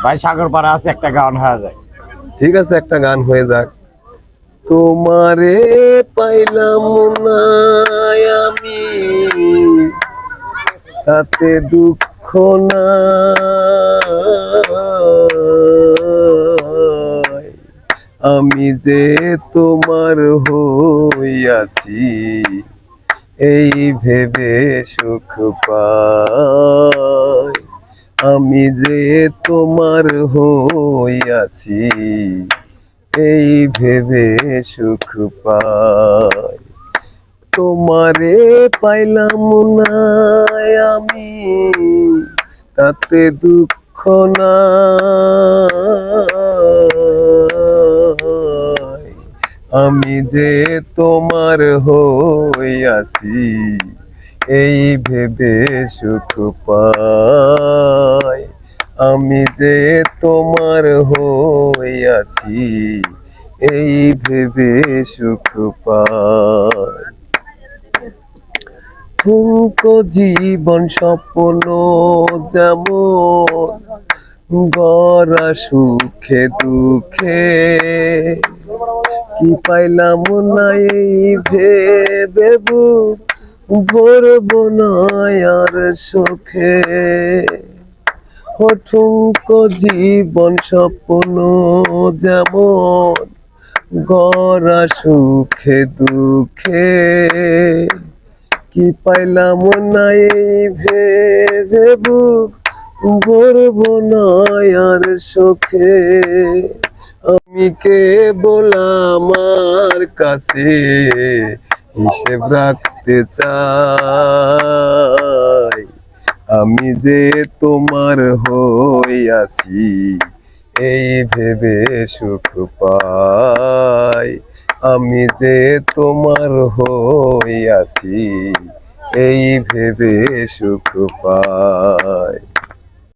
ভাই সাগর পাড়া আছে, একটা গান হয়ে যায়। ঠিক আছে, একটা গান হয়ে যাক। তোমারে পাইলাম না আমি, তাতে দুঃখ নাই। আমি যে তোমার হইয়াছি, এই ভেবে সুখ পাই। আমি যে তোমার হইয়াছি, এই ভেবে সুখ পাই। তোমারে পাইলাম না আমি, তাতে দুঃখ নাই। আমি যে তোমার হইয়াছি, এই ভেবে সুখ পাই। আমি যে তোমার হইয়াছি, এই ভেবে সুখ পাই। ঠুনকো জীবন স্বপ্ন যেমন, গড়া সুখে দুঃখে, কি পাইলাম না এই ভেবে বুক ভরব না আর সুখে। ঠুনকো জীবন স্বপ্ন যেমন, গড়া সুখে দুঃখে, কি পাইলাম না এই ভেবে বুক ভরব না আর সুখে। আমি কেবল আমার কাছে হিসেব রাখতে চাই। আমি যে তোমার হইয়াছি, এই ভেবে সুখ পাই। আমি যে তোমার হইয়াছি, এই ভেবে সুখ পাই।